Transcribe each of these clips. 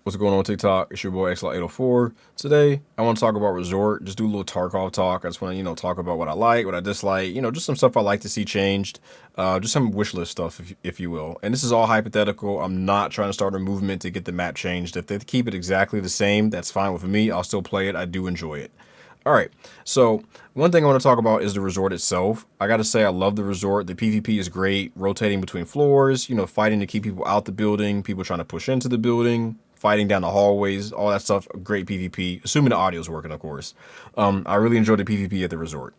What's going on TikTok? It's your boy XL804. Today, I want to talk about Resort. Just do a little Tarkov talk. I just want to, talk about what I like, what I dislike, just some stuff I like to see changed. Just some wish list stuff, if you will. And this is all hypothetical. I'm not trying to start a movement to get the map changed. If they keep it exactly the same, that's fine with me. I'll still play it. I do enjoy it. All right. So one thing I want to talk about is the resort itself. I got to say, I love the resort. The PvP is great, rotating between floors, fighting to keep people out the building, people trying to push into the building, fighting down the hallways, all that stuff. Great PvP, assuming the audio is working, of course. I really enjoy the PvP at the resort.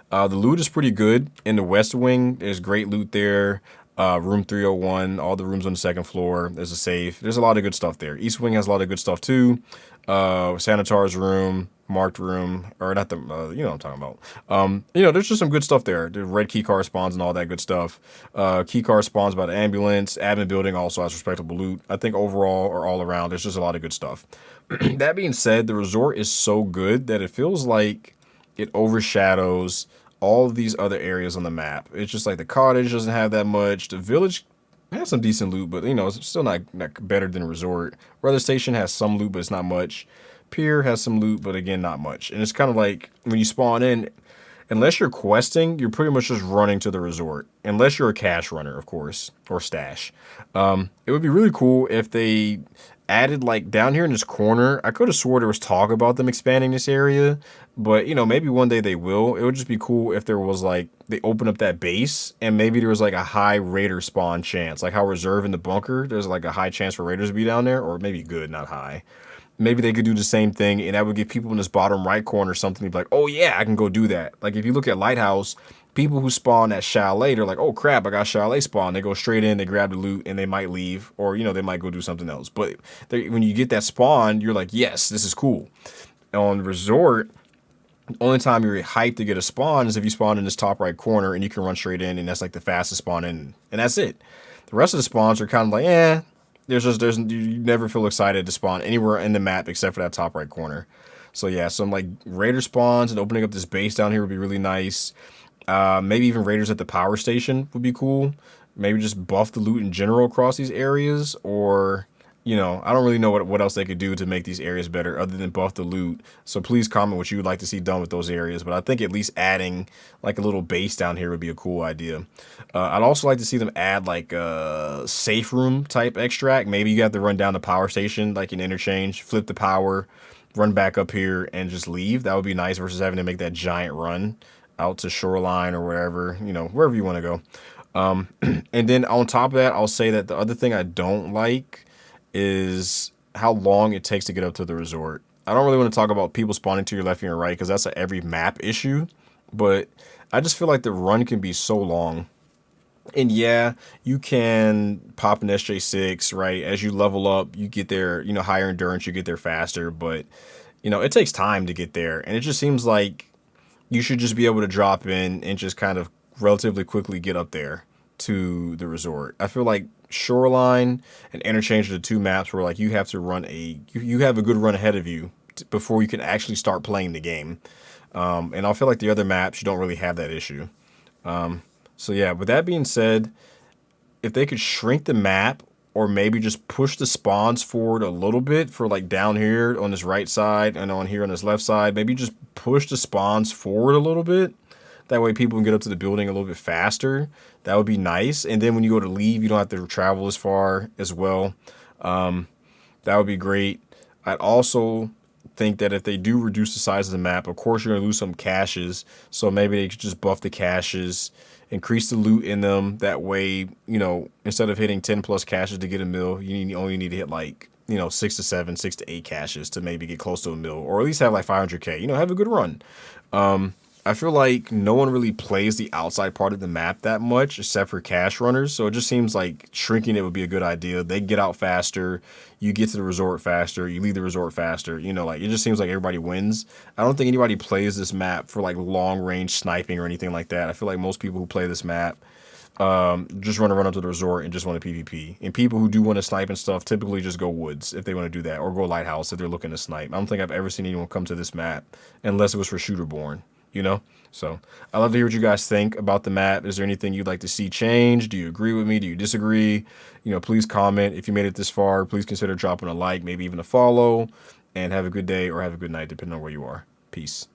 The loot is pretty good in the West Wing. There's great loot there. Room 301, all the rooms on the second floor. There's a safe. There's a lot of good stuff there. East Wing has a lot of good stuff too. Sanitar's room, marked room, or not the, you know what I'm talking about. There's just some good stuff there. The red key card spawns and all that good stuff. Key card spawns by the ambulance. Admin building also has respectable loot. I think overall or all around, there's just a lot of good stuff. That being said, the resort is so good that it feels like it overshadows all of these other areas on the map. It's just like the cottage doesn't have that much. The village has some decent loot, but it's still not better than resort. Weather station has some loot, but it's not much. Pier has some loot, but again, not much. And it's kind of like when you spawn in, unless you're questing, you're pretty much just running to the resort. Unless you're a cash runner, of course, or stash. It would be really cool if they added like down here in this corner. I could have swore there was talk about them expanding this area, but maybe one day they will. It would just be cool if there was like they open up that base and maybe there was like a high raider spawn chance, like how reserve in the bunker. There's like a high chance for raiders to be down there, or maybe good, not high. Maybe they could do the same thing, and that would give people in this bottom right corner something to be like, oh yeah, I can go do that. Like if you look at Lighthouse, people who spawn at Chalet, they're like, oh crap, I got Chalet spawn. They go straight in, they grab the loot, and they might leave, or they might go do something else. But when you get that spawn, you're like, yes, this is cool. On Resort, the only time you're hyped to get a spawn is if you spawn in this top right corner and you can run straight in, and that's like the fastest spawn in, and that's it. The rest of the spawns are kind of like, there's you never feel excited to spawn anywhere in the map except for that top right corner. So yeah, some like raider spawns and opening up this base down here would be really nice. Maybe even raiders at the power station would be cool. Maybe just buff the loot in general across these areas, or I don't really know what else they could do to make these areas better other than buff the loot. So please comment what you would like to see done with those areas. But I think at least adding like a little base down here would be a cool idea. I'd also like to see them add like a safe room type extract. Maybe you have to run down the power station like an interchange, flip the power, run back up here and just leave. That would be nice versus having to make that giant run out to Shoreline or wherever, wherever you want to go. And then on top of that, I'll say that the other thing I don't like is how long it takes to get up to the resort. I don't really want to talk about people spawning to your left and your right because that's a every map issue, but I just feel like the run can be so long. And yeah, you can pop an SJ6, right? As you level up, you get there, higher endurance, you get there faster, but it takes time to get there. And it just seems like you should just be able to drop in and just kind of relatively quickly get up there to the resort. I feel like Shoreline and Interchange are the two maps where like you have to run you have a good run ahead of you before you can actually start playing the game. And I feel like the other maps you don't really have that issue. So yeah, with that being said, if they could shrink the map or maybe just push the spawns forward a little bit for like down here on this right side and on here on this left side, maybe just push the spawns forward a little bit. That way people can get up to the building a little bit faster. That would be nice. And then when you go to leave, you don't have to travel as far as well. That would be great. I'd also think that if they do reduce the size of the map, of course you're going to lose some caches. So maybe they could just buff the caches, increase the loot in them. That way, instead of hitting 10 plus caches to get a mill, you only need to hit like, 6 to 7, 6 to 8 caches to maybe get close to a mill, or at least have like 500K, have a good run. I feel like no one really plays the outside part of the map that much except for cash runners. So it just seems like shrinking it would be a good idea. They get out faster. You get to the resort faster. You leave the resort faster. Like it just seems like everybody wins. I don't think anybody plays this map for like long range sniping or anything like that. I feel like most people who play this map just want to run up to the resort and just want to PvP. And people who do want to snipe and stuff typically just go woods if they want to do that, or go lighthouse if they're looking to snipe. I don't think I've ever seen anyone come to this map unless it was for shooterborn. you know? So I love to hear what you guys think about the map. Is there anything you'd like to see change? Do you agree with me? Do you disagree? Please comment. If you made it this far, please consider dropping a like, maybe even a follow, and have a good day or have a good night, depending on where you are. Peace.